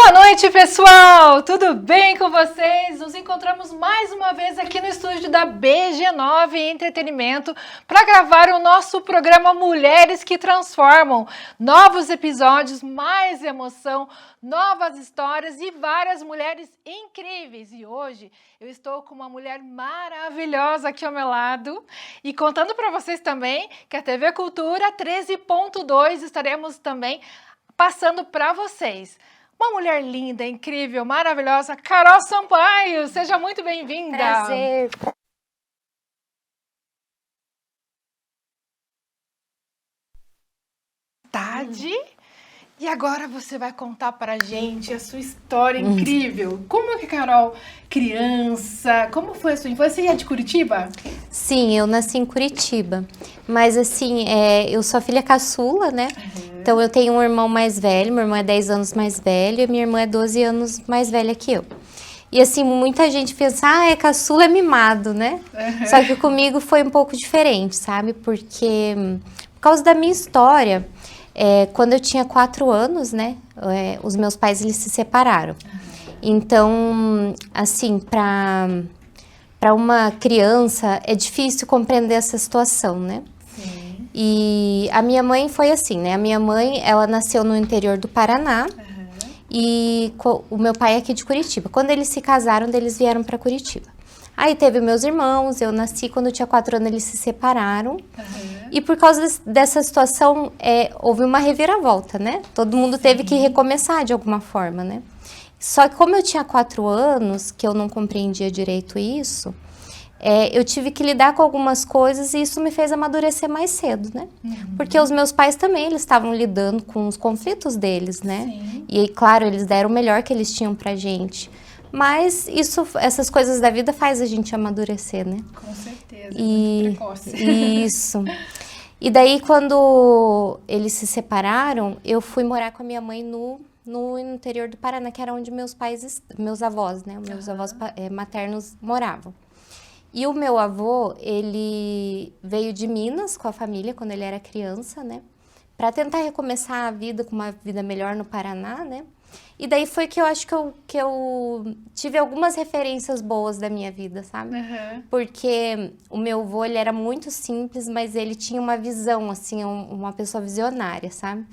Boa noite, pessoal! Tudo bem com vocês? Nos encontramos mais uma vez aqui no estúdio da BG9 Entretenimento para gravar o nosso programa Mulheres que Transformam. Novos episódios, mais emoção, novas histórias e várias mulheres incríveis. E hoje eu estou com uma mulher maravilhosa aqui ao meu lado e contando para vocês também que a TV Cultura 13.2 estaremos também passando para vocês. Uma mulher linda, incrível, maravilhosa, Carol Sampaio. Seja muito bem-vinda. Prazer. E agora você vai contar pra gente a sua história incrível. Como é que Carol, criança, como foi a sua infância? Você é de Curitiba? Sim, eu nasci em Curitiba, mas assim, eu sou a filha caçula, né? Então eu tenho um irmão mais velho, meu irmão é 10 anos mais velho e minha irmã é 12 anos mais velha que eu. E assim, muita gente pensa, caçula é mimado, né? Só que comigo foi um pouco diferente, sabe? Porque, por causa da minha história, quando eu tinha 4 anos, né? Os meus pais, eles se separaram. Então, assim, para uma criança é difícil compreender essa situação, né? Sim. E a minha mãe foi assim, né? A minha mãe, ela nasceu no interior do Paraná e o meu pai é aqui de Curitiba. Quando eles se casaram, eles vieram para Curitiba. Aí teve meus irmãos, eu nasci quando eu tinha 4 anos, eles se separaram. E por causa dessa situação, houve uma reviravolta, né? Todo mundo teve que recomeçar de alguma forma, né? Só que como eu tinha 4 anos, que eu não compreendia direito isso, eu tive que lidar com algumas coisas e isso me fez amadurecer mais cedo, né? Porque os meus pais também, eles estavam lidando com os conflitos deles, né? Sim. E claro, eles deram o melhor que eles tinham pra gente. Mas essas coisas da vida faz a gente amadurecer, né? Com certeza, muito precoce. Isso. E daí, quando eles se separaram, eu fui morar com a minha mãe no interior do Paraná, que era onde meus avós, né? Meus avós maternos moravam. E o meu avô, ele veio de Minas com a família quando ele era criança, né? Para tentar recomeçar a vida com uma vida melhor no Paraná, né? E daí foi que eu acho que eu tive algumas referências boas da minha vida, sabe? Porque o meu avô, ele era muito simples, mas ele tinha uma visão, assim, uma pessoa visionária, sabe?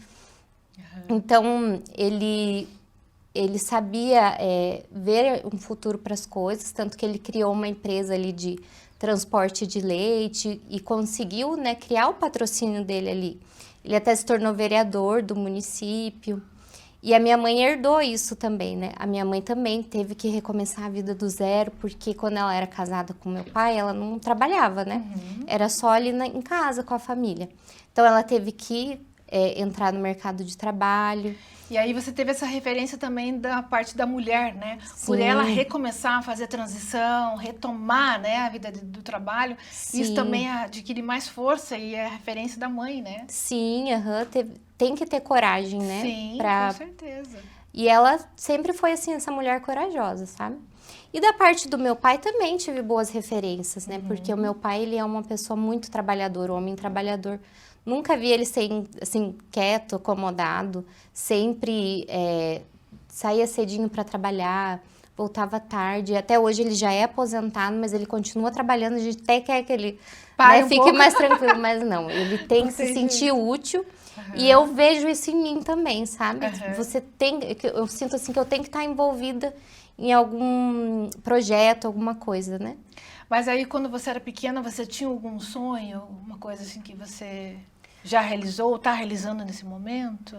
Então, ele sabia ver um futuro para as coisas, tanto que ele criou uma empresa ali de transporte de leite e conseguiu, né, criar o patrocínio dele ali. Ele até se tornou vereador do município. E a minha mãe herdou isso também, né? A minha mãe também teve que recomeçar a vida do zero, porque quando ela era casada com meu pai, ela não trabalhava, né? Era só ali em casa com a família. Então, ela teve que entrar no mercado de trabalho. E aí você teve essa referência também da parte da mulher, né? Sim. Por ela recomeçar a fazer a transição, retomar, né, a vida do trabalho. Sim. Isso também adquire mais força e é a referência da mãe, né? Sim, tem que ter coragem, né? Sim, com certeza. E ela sempre foi, assim, essa mulher corajosa, sabe? E da parte do meu pai também tive boas referências, né? Porque o meu pai, ele é uma pessoa muito trabalhadora, um homem trabalhador. Nunca vi ele ser, assim, quieto, acomodado. Sempre saía cedinho para trabalhar, voltava tarde. Até hoje ele já é aposentado, mas ele continua trabalhando. A gente até quer que ele fique mais tranquilo, mas não. Ele tem que se sentir útil. E eu vejo isso em mim também, sabe? Eu sinto assim que eu tenho que estar envolvida em algum projeto, alguma coisa, né? Mas aí, quando você era pequena, você tinha algum sonho, alguma coisa assim que você já realizou ou está realizando nesse momento?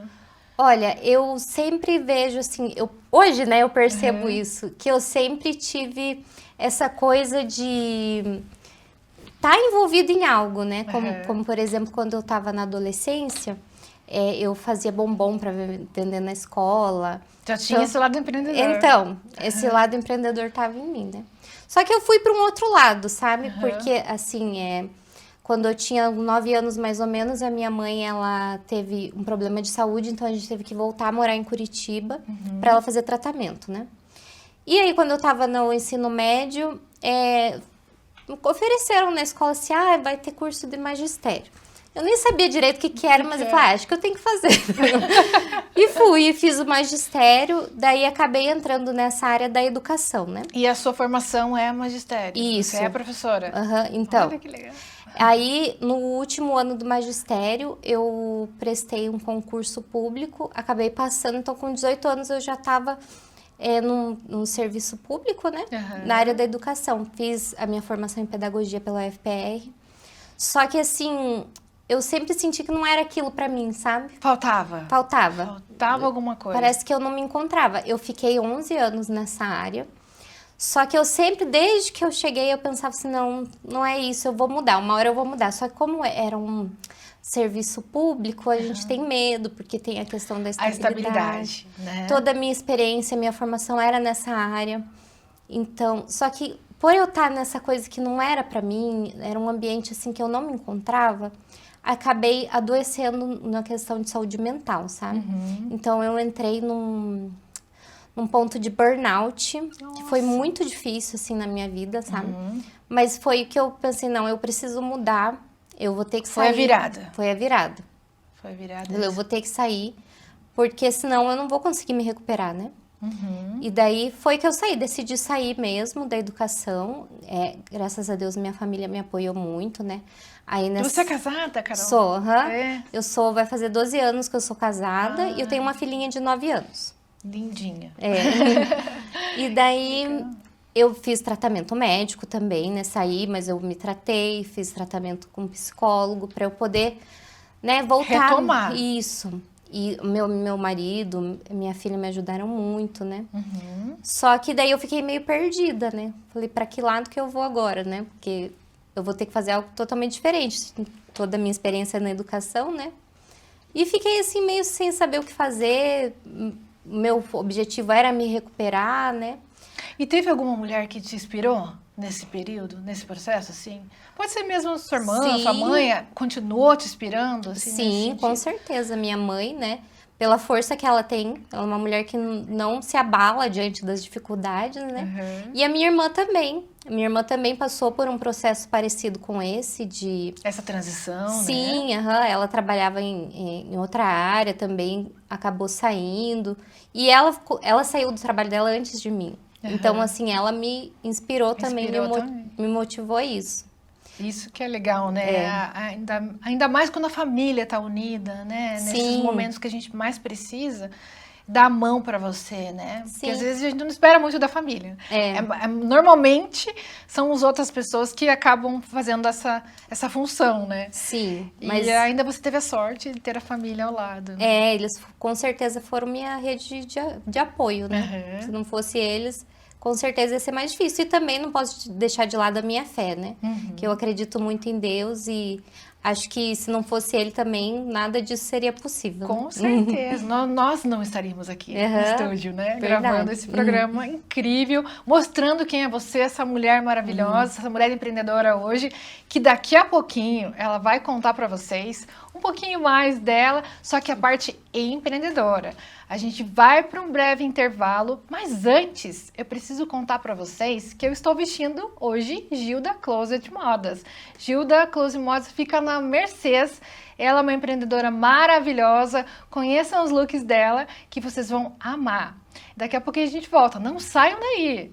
Olha, eu sempre vejo assim, hoje, né, eu percebo isso, que eu sempre tive essa coisa de estar envolvido em algo, né? Como, por exemplo, quando eu estava na adolescência, eu fazia bombom para vender na escola. Já tinha esse lado empreendedor. Então, esse lado empreendedor estava em mim, né? Só que eu fui para um outro lado, sabe? Porque, assim, quando eu tinha 9 anos mais ou menos, a minha mãe, ela teve um problema de saúde, então a gente teve que voltar a morar em Curitiba para ela fazer tratamento, né? E aí, quando eu estava no ensino médio, ofereceram na escola assim, vai ter curso de magistério. Eu nem sabia direito o que era, mas eu falei, acho que eu tenho que fazer. E fui, fiz o magistério, daí acabei entrando nessa área da educação, né? E a sua formação é magistério? Isso. Você é professora? Então, olha que legal. Aí, no último ano do magistério, eu prestei um concurso público, acabei passando, então com 18 anos eu já estava num serviço público, né? Na área da educação. Fiz a minha formação em pedagogia pela UFPR. Só que, assim, eu sempre senti que não era aquilo pra mim, sabe? Faltava alguma coisa. Parece que eu não me encontrava. Eu fiquei 11 anos nessa área. Só que eu sempre, desde que eu cheguei, eu pensava assim, não é isso, eu vou mudar, uma hora eu vou mudar. Só que como era um serviço público, a gente tem medo, porque tem a questão da estabilidade. Né? Toda a minha experiência, minha formação era nessa área. Então, só que por eu estar nessa coisa que não era pra mim, era um ambiente assim que eu não me encontrava, acabei adoecendo na questão de saúde mental, sabe? Então, eu entrei num ponto de burnout, que foi muito difícil, assim, na minha vida, sabe? Mas foi o que eu pensei, não, eu preciso mudar, eu vou ter que sair. Foi a virada. Foi a virada. Foi a virada. Eu vou ter que sair, porque senão eu não vou conseguir me recuperar, né? E daí foi que eu saí, decidi sair mesmo da educação. Graças a Deus, minha família me apoiou muito, né? Aí Você é casada, Carol? Sou, vai fazer 12 anos que eu sou casada e eu tenho uma filhinha de 9 anos. Lindinha. E daí eu fiz tratamento médico também, né? Saí, mas eu me tratei, fiz tratamento com psicólogo para eu poder, né, voltar. Retomar. Isso. E meu marido, minha filha me ajudaram muito, né? Só que daí eu fiquei meio perdida, né? Falei, para que lado que eu vou agora, né? Porque eu vou ter que fazer algo totalmente diferente. Toda a minha experiência na educação, né? E fiquei assim meio sem saber o que fazer. Meu objetivo era me recuperar, né? E teve alguma mulher que te inspirou nesse período, nesse processo, assim? Pode ser mesmo sua irmã, sua mãe, continuou te inspirando, assim? Sim, com certeza. Minha mãe, né? Pela força que ela tem, ela é uma mulher que não se abala diante das dificuldades, né? E a minha irmã também. A minha irmã também passou por um processo parecido com esse de... Essa transição, Sim, né? Ela trabalhava em outra área também, acabou saindo. E ela saiu do trabalho dela antes de mim. Então, assim, ela me inspirou também, me motivou a isso. Isso que é legal, né? Ainda mais quando a família tá unida, né? Sim. Nesses momentos que a gente mais precisa, dar a mão para você, né? Sim. Porque às vezes a gente não espera muito da família. Normalmente são as outras pessoas que acabam fazendo essa função, né? Sim. Mas ainda você teve a sorte de ter a família ao lado. Eles com certeza foram minha rede de apoio, né? Se não fosse eles, com certeza ia ser mais difícil. E também não posso deixar de lado a minha fé, né? Que eu acredito muito em Deus e acho que se não fosse ele também, nada disso seria possível. Com certeza. Nós não estaríamos aqui no estúdio, né? Verdade. Gravando esse programa incrível, mostrando quem é você, essa mulher maravilhosa, essa mulher empreendedora hoje, que daqui a pouquinho ela vai contar para vocês um pouquinho mais dela, só que a parte empreendedora. A gente vai para um breve intervalo, mas antes eu preciso contar para vocês que eu estou vestindo hoje Gilda Closet Modas. Gilda Closet Modas fica na Mercês. Ela é uma empreendedora maravilhosa. Conheçam os looks dela que vocês vão amar. Daqui a pouquinho a gente volta. Não saiam daí!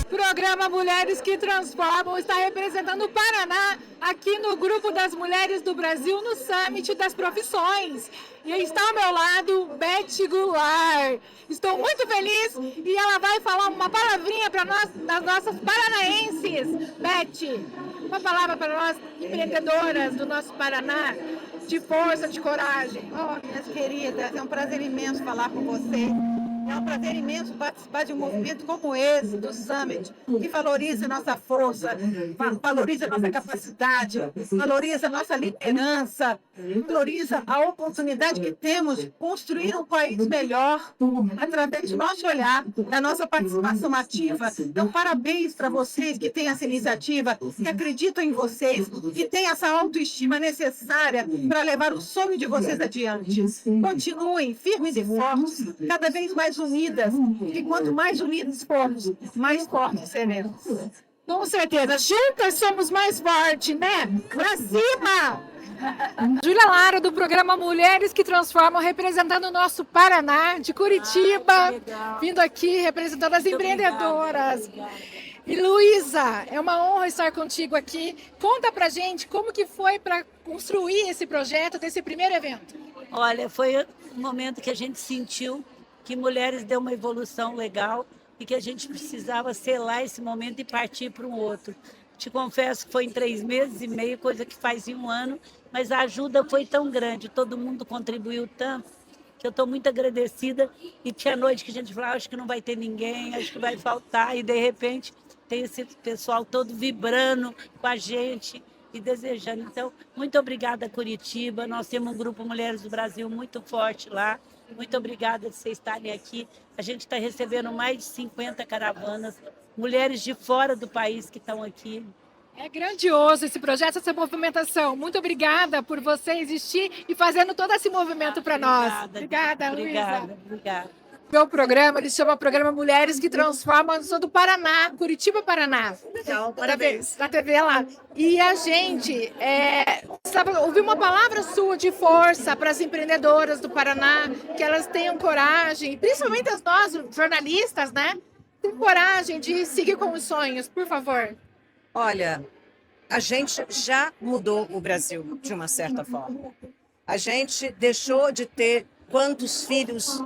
Programa Mulheres que Transformam está representando o Paraná aqui no Grupo das Mulheres do Brasil no Summit das Profissões. E está ao meu lado Beth Goulart. Estou muito feliz e ela vai falar uma palavrinha para nós, das nossas paranaenses. Beth, uma palavra para nós empreendedoras do nosso Paraná, de força, de coragem. Oh, minhas queridas, é um prazer imenso falar com você. É um prazer imenso participar de um movimento como esse, do Summit, que valoriza a nossa força, valoriza a nossa capacidade, valoriza a nossa liderança, valoriza a oportunidade que temos de construir um país melhor através do nosso olhar, da nossa participação ativa. Então, parabéns para vocês que têm essa iniciativa, que acreditam em vocês, que têm essa autoestima necessária para levar o sonho de vocês adiante. Continuem firmes e fortes, cada vez mais unidas, e quanto mais unidos formos, mais fortes seremos. Com certeza. Juntas somos mais fortes, né? Pra cima! Júlia Lara, do programa Mulheres que Transformam, representando o nosso Paraná, de Curitiba, vindo aqui representando as empreendedoras. E Luísa, é uma honra estar contigo aqui. Conta pra gente como que foi para construir esse projeto desse primeiro evento. Olha, foi um momento que a gente sentiu que Mulheres deu uma evolução legal e que a gente precisava selar esse momento e partir para um outro. Te confesso que foi em 3 meses e meio, coisa que faz em um ano, mas a ajuda foi tão grande, todo mundo contribuiu tanto, que eu estou muito agradecida. E tinha noite que a gente falava, acho que não vai ter ninguém, acho que vai faltar, e de repente tem esse pessoal todo vibrando com a gente e desejando. Então, muito obrigada, Curitiba. Nós temos um grupo Mulheres do Brasil muito forte lá. Muito obrigada de vocês estarem aqui. A gente está recebendo mais de 50 caravanas, mulheres de fora do país que estão aqui. É grandioso esse projeto, essa movimentação. Muito obrigada por você existir e fazendo todo esse movimento para nós. Obrigada, Luísa. Obrigada. Meu programa, ele chama Programa Mulheres que Transformam, eu sou do Paraná, Curitiba, Paraná. Então, parabéns. Na TV lá. E a gente ouviu uma palavra sua de força para as empreendedoras do Paraná, que elas tenham coragem, principalmente nós, jornalistas, né? Tem coragem de seguir com os sonhos, por favor. Olha, a gente já mudou o Brasil de uma certa forma. A gente deixou de ter quantos filhos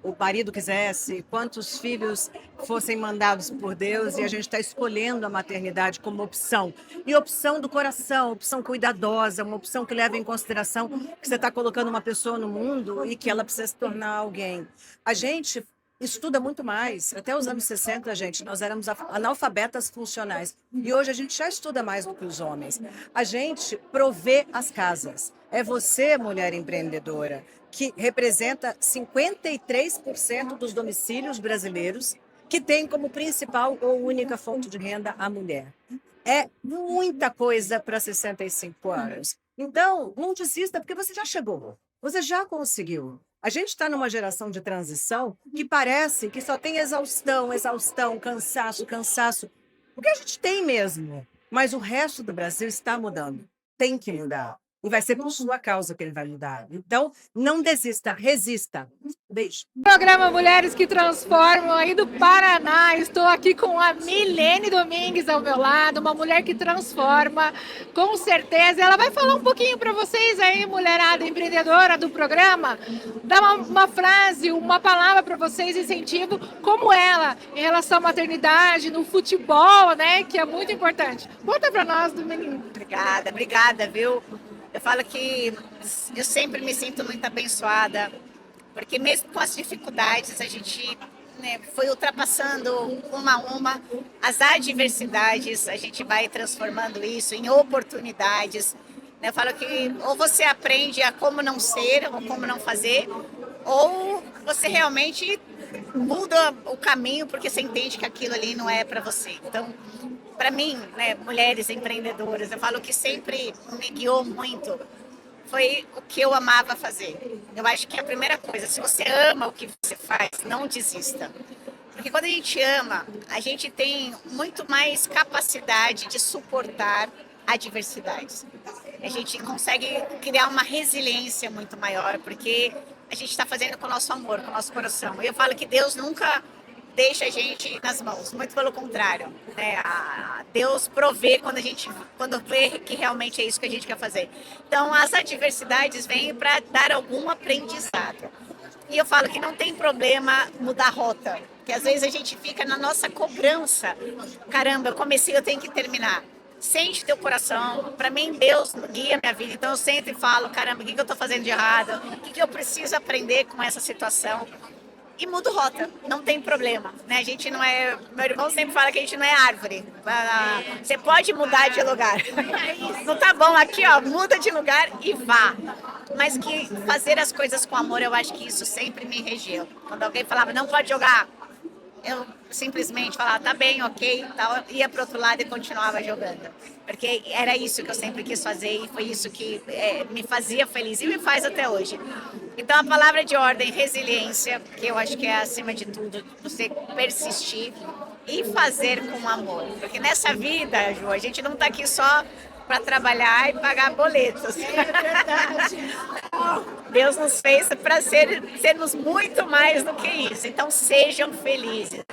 o marido quisesse, quantos filhos fossem mandados por Deus, e a gente está escolhendo a maternidade como opção. E opção do coração, opção cuidadosa, uma opção que leva em consideração que você está colocando uma pessoa no mundo e que ela precisa se tornar alguém. A gente estuda muito mais. Até os anos 60, gente, nós éramos analfabetas funcionais. E hoje a gente já estuda mais do que os homens. A gente provê as casas. É você, mulher empreendedora, que representa 53% dos domicílios brasileiros que tem como principal ou única fonte de renda a mulher. É muita coisa para 65 anos. Então, não desista, porque você já chegou. Você já conseguiu. A gente está numa geração de transição que parece que só tem exaustão, exaustão, cansaço, cansaço. O que a gente tem mesmo. Mas o resto do Brasil está mudando. Tem que mudar. E vai ser por sua causa que ele vai mudar. Então, não desista, resista. Beijo. Programa Mulheres que Transformam aí do Paraná. Estou aqui com a Milene Domingues ao meu lado, uma mulher que transforma, com certeza. Ela vai falar um pouquinho para vocês aí, mulherada empreendedora do programa, dar uma frase, uma palavra para vocês, incentivo, como ela, em relação à maternidade, no futebol, né, que é muito importante. Conta para nós, do menino. Obrigada, viu? Eu falo que eu sempre me sinto muito abençoada, porque mesmo com as dificuldades, a gente foi ultrapassando uma a uma as adversidades, a gente vai transformando isso em oportunidades. Eu falo que ou você aprende a como não ser, ou como não fazer, ou você realmente muda o caminho porque você entende que aquilo ali não é para você. Então, para mim, mulheres empreendedoras, eu falo que sempre me guiou muito foi o que eu amava fazer. Eu acho que a primeira coisa, se você ama o que você faz, não desista. Porque quando a gente ama, a gente tem muito mais capacidade de suportar adversidades. A gente consegue criar uma resiliência muito maior, porque a gente está fazendo com o nosso amor, com o nosso coração. E eu falo que Deus nunca deixa a gente nas mãos, muito pelo contrário, né? Deus provê quando vê que realmente é isso que a gente quer fazer. Então, as adversidades vêm para dar algum aprendizado. E eu falo que não tem problema mudar a rota, porque às vezes a gente fica na nossa cobrança. Caramba, eu comecei, eu tenho que terminar. Sente teu coração. Para mim, Deus guia minha vida. Então, eu sempre falo, caramba, o que eu estou fazendo de errado? O que eu preciso aprender com essa situação? E mudo rota, não tem problema, né? A gente não é... Meu irmão sempre fala que a gente não é árvore. Você pode mudar de lugar. Não tá bom aqui, ó, muda de lugar e vá. Mas que fazer as coisas com amor, eu acho que isso sempre me regeu. Quando alguém falava, não pode jogar, eu simplesmente falava, tá bem, ok, tal, ia pro outro lado e continuava jogando. Porque era isso que eu sempre quis fazer e foi isso que me fazia feliz e me faz até hoje. Então, a palavra de ordem, resiliência, que eu acho que é acima de tudo, você persistir e fazer com amor. Porque nessa vida, Ju, a gente não está aqui só para trabalhar e pagar boletos. É verdade. Deus nos fez para sermos muito mais do que isso. Então, sejam felizes.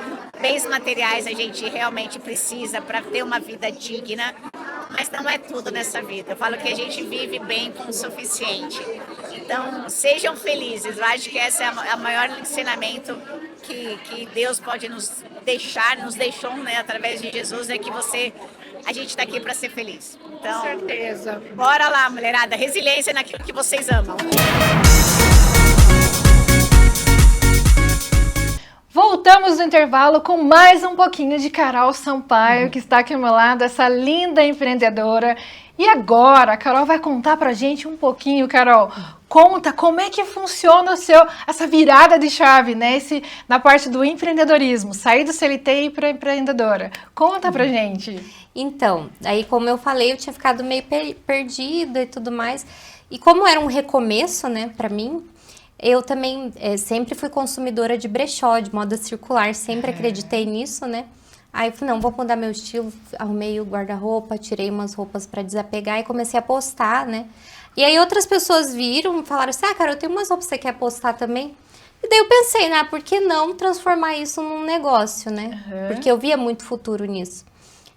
Bens materiais a gente realmente precisa para ter uma vida digna, mas não é tudo nessa vida. Eu falo que a gente vive bem com o suficiente. Então, sejam felizes. Eu acho que esse é o maior ensinamento que Deus pode nos deixou, né, através de Jesus, é que a gente está aqui para ser feliz. Então, Com certeza. Bora lá, mulherada. Resiliência naquilo que vocês amam. Voltamos no intervalo com mais um pouquinho de Carol Sampaio, que está aqui ao meu lado, essa linda empreendedora. E agora, a Carol vai contar pra gente um pouquinho, Carol. Conta como é que funciona essa virada de chave, né? Na parte do empreendedorismo, sair do CLT e para empreendedora. Conta pra gente. Então, aí como eu falei, eu tinha ficado meio perdida e tudo mais. E como era um recomeço, né, pra mim, eu também sempre fui consumidora de brechó, de moda circular, sempre acreditei nisso, né? Aí eu falei, não, vou mudar meu estilo, arrumei o guarda-roupa, tirei umas roupas para desapegar e comecei a postar, né? E aí outras pessoas viram e falaram assim, cara, eu tenho umas roupas que você quer postar também? E daí eu pensei, né, por que não transformar isso num negócio, né? Porque eu via muito futuro nisso.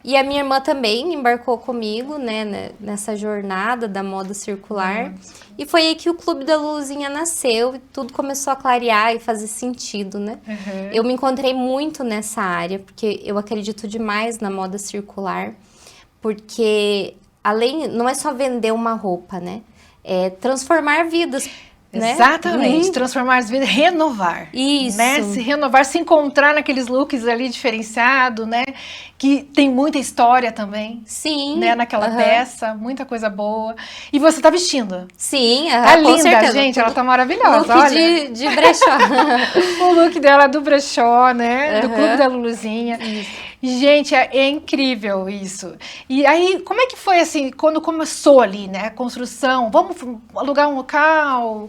E a minha irmã também embarcou comigo, né, nessa jornada da moda circular. E foi aí que o Clube da Luluzinha nasceu e tudo começou a clarear e fazer sentido, né? Eu me encontrei muito nessa área, porque eu acredito demais na moda circular. Porque não é só vender uma roupa, né? É transformar vidas. Né? Exatamente, transformar as vidas, renovar. Isso. Né? Se renovar, se encontrar naqueles looks ali diferenciados, né? Que tem muita história também. Sim. Né? Naquela peça, muita coisa boa. E você tá vestindo. Sim, tá linda, com certeza. Gente, ela tá maravilhosa. Look olha. de brechó. O look dela é do brechó, né? Do Clube da Luluzinha. E, gente, é incrível isso. E aí, como é que foi assim, quando começou ali, né? A construção, vamos alugar um local?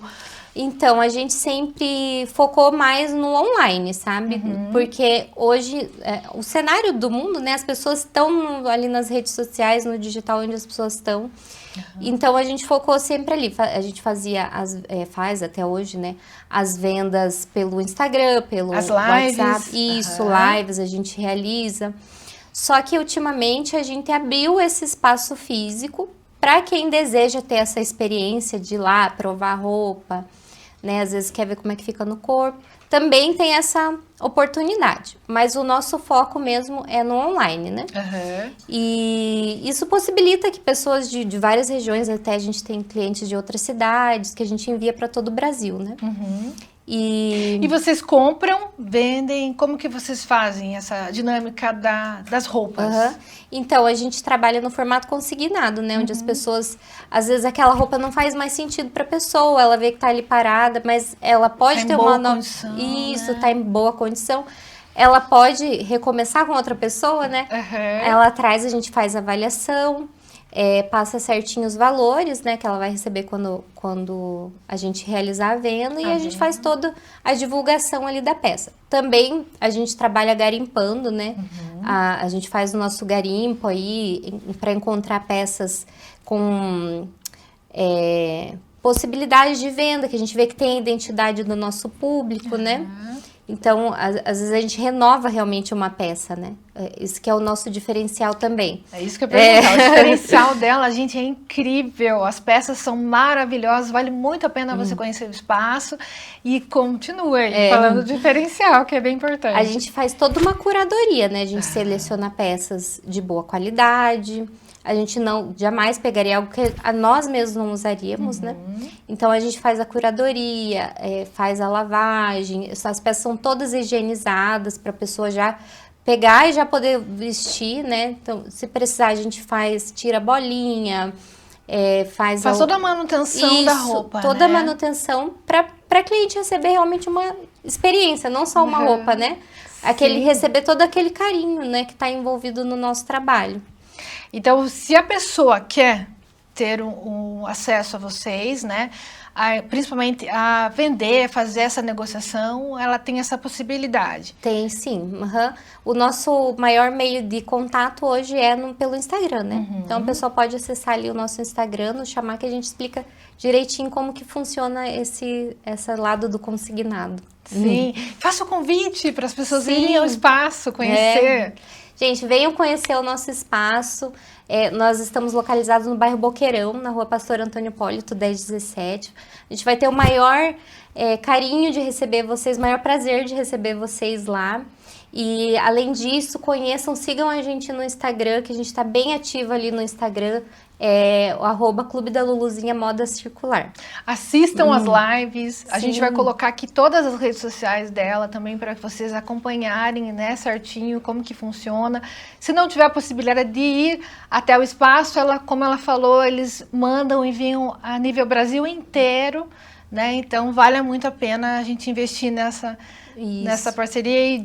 Então, a gente sempre focou mais no online, sabe? Porque hoje, o cenário do mundo, né? As pessoas estão ali nas redes sociais, no digital, onde as pessoas estão. Então, a gente focou sempre ali. A gente faz até hoje, né? As vendas pelo Instagram, pelo as lives. WhatsApp. Isso, lives a gente realiza. Só que, ultimamente, a gente abriu esse espaço físico para quem deseja ter essa experiência de ir lá, provar roupa, né? Às vezes quer ver como é que fica no corpo. Também tem essa oportunidade, mas o nosso foco mesmo é no online, né? E isso possibilita que pessoas de várias regiões, até a gente tem clientes de outras cidades, que a gente envia para todo o Brasil, né? E vocês compram, vendem, como que vocês fazem essa dinâmica das roupas? Então, a gente trabalha no formato consignado, né? Onde as pessoas, às vezes aquela roupa não faz mais sentido para a pessoa, ela vê que tá ali parada, mas ela pode ter uma nova... Isso, tá em boa condição. Ela pode recomeçar com outra pessoa, né? Ela traz, a gente faz avaliação, passa certinho os valores, né, que ela vai receber quando a gente realizar a venda, e a gente faz toda a divulgação ali da peça. Também a gente trabalha garimpando, né? A gente faz o nosso garimpo aí para encontrar peças com possibilidades de venda, que a gente vê que tem a identidade do nosso público, né? Então, às vezes a gente renova realmente uma peça, né? Isso que é o nosso diferencial também. É isso que eu ia perguntar. O diferencial dela, gente, é incrível. As peças são maravilhosas, vale muito a pena você conhecer o espaço. E continue aí, falando do diferencial, que é bem importante. A gente faz toda uma curadoria, né? A gente seleciona peças de boa qualidade. A gente jamais pegaria algo que nós mesmos não usaríamos, né? Então, a gente faz a curadoria, faz a lavagem. Essas peças são todas higienizadas para a pessoa já pegar e já poder vestir, né? Então, se precisar, a gente tira a bolinha, faz toda a manutenção da roupa, toda a manutenção para cliente receber realmente uma experiência, não só uma roupa, né? Receber todo aquele carinho, né? Que está envolvido no nosso trabalho. Então, se a pessoa quer ter um acesso a vocês, né? Principalmente a vender, a fazer essa negociação, ela tem essa possibilidade. Tem sim. O nosso maior meio de contato hoje é pelo Instagram, né? Então a pessoa pode acessar ali o nosso Instagram, nos chamar, que a gente explica direitinho como que funciona esse lado do consignado. Sim. Faça o convite para as pessoas irem ao espaço, conhecer. Gente, venham conhecer o nosso espaço. Nós estamos localizados no bairro Boqueirão, na rua Pastor Antônio Hipólito, 1017. A gente vai ter o maior carinho de receber vocês, o maior prazer de receber vocês lá. E, além disso, sigam a gente no Instagram, que a gente está bem ativo ali no Instagram, o @Clube da Luluzinha Moda Circular. Assistam as lives, a gente vai colocar aqui todas as redes sociais dela também para vocês acompanharem, né, certinho como que funciona. Se não tiver a possibilidade de ir até o espaço, como ela falou, eles enviam a nível Brasil inteiro, né? Então vale muito a pena a gente investir nessa parceria aí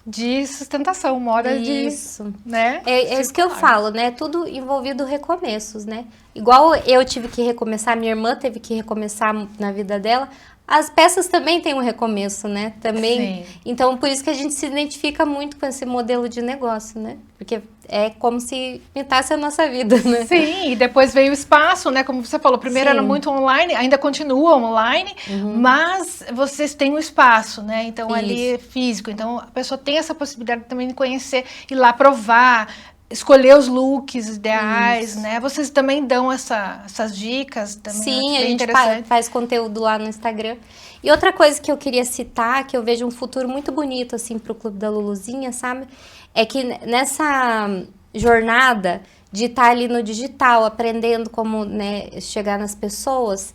de sustentação, moda Isso. né? É isso que eu falo, né? Tudo envolvido recomeços, né? Igual eu tive que recomeçar, minha irmã teve que recomeçar na vida dela, as peças também têm um recomeço, né? Também. Sim. Então, por isso que a gente se identifica muito com esse modelo de negócio, né? Porque é como se imitasse a nossa vida, né? Sim, e depois veio o espaço, né? Como você falou, primeiro era muito online, ainda continua online, mas vocês têm um espaço, né? Então, ali é físico. Então, a pessoa tem essa possibilidade também de conhecer, ir lá provar, escolher os looks ideais, né? Vocês também dão essas dicas também. Sim, a gente faz conteúdo lá no Instagram. E outra coisa que eu queria citar, que eu vejo um futuro muito bonito, assim, pro Clube da Luluzinha, sabe? É que nessa jornada de estar ali no digital, aprendendo como, né, chegar nas pessoas,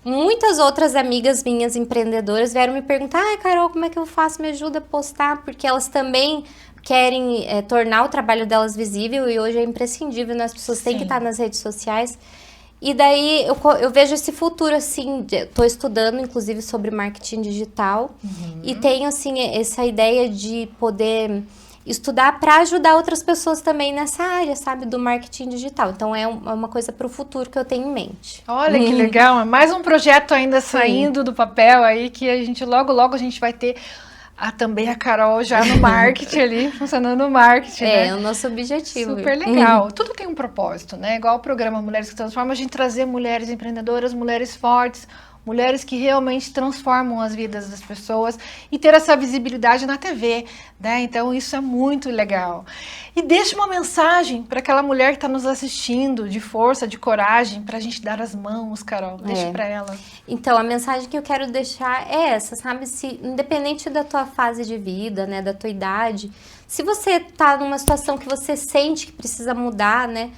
muitas outras amigas minhas empreendedoras vieram me perguntar: Carol, como é que eu faço? Me ajuda a postar, porque elas também querem tornar o trabalho delas visível, e hoje é imprescindível, né? As pessoas têm que estar nas redes sociais. E daí eu vejo esse futuro, assim, estou estudando inclusive sobre marketing digital, e tenho, assim, essa ideia de poder estudar para ajudar outras pessoas também nessa área, sabe, do marketing digital. Então é uma coisa para o futuro que eu tenho em mente. Olha que legal, é mais um projeto ainda saindo do papel aí, que a gente logo a gente vai ter também a Carol já no marketing ali, funcionando no marketing, né? É o nosso objetivo. Super legal. Tudo tem um propósito, né? Igual o programa Mulheres que Transformam, a gente trazer mulheres empreendedoras, mulheres fortes, mulheres que realmente transformam as vidas das pessoas e ter essa visibilidade na TV, né? Então isso é muito legal. E deixa uma mensagem para aquela mulher que está nos assistindo, de força, de coragem, para a gente dar as mãos, Carol. Deixa para ela. Então, a mensagem que eu quero deixar é essa, sabe? Independente da tua fase de vida, né, da tua idade, se você tá numa situação que você sente que precisa mudar, né?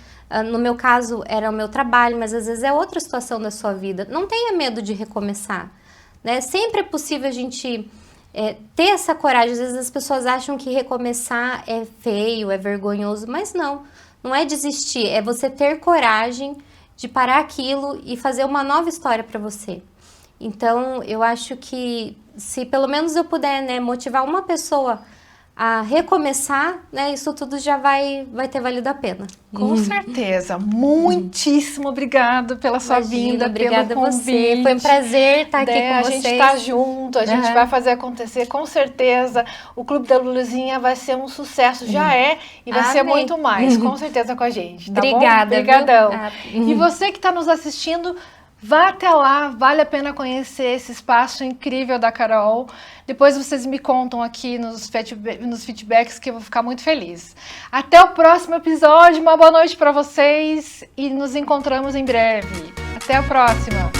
No meu caso, era o meu trabalho, mas às vezes é outra situação da sua vida. Não tenha medo de recomeçar, né? Sempre é possível a gente ter essa coragem. Às vezes as pessoas acham que recomeçar é feio, é vergonhoso, mas não é desistir. É você ter coragem de parar aquilo e fazer uma nova história para você. Então, eu acho que se pelo menos eu puder, né, motivar uma pessoa a recomeçar, né, isso tudo já vai ter valido a pena. Com certeza. Muitíssimo obrigado pela sua vinda, obrigada pelo convite. você. Foi um prazer estar aqui com A vocês. gente está junto, a gente vai fazer acontecer, com certeza. O Clube da Luluzinha vai ser um sucesso, já é, e vai ser muito mais, com certeza, com a gente. Tá Obrigada. Bom? Obrigadão. Viu? E você que está nos assistindo, vá até lá, vale a pena conhecer esse espaço incrível da Carol. Depois vocês me contam aqui nos feedbacks, que eu vou ficar muito feliz. Até o próximo episódio, uma boa noite para vocês e nos encontramos em breve. Até a próxima!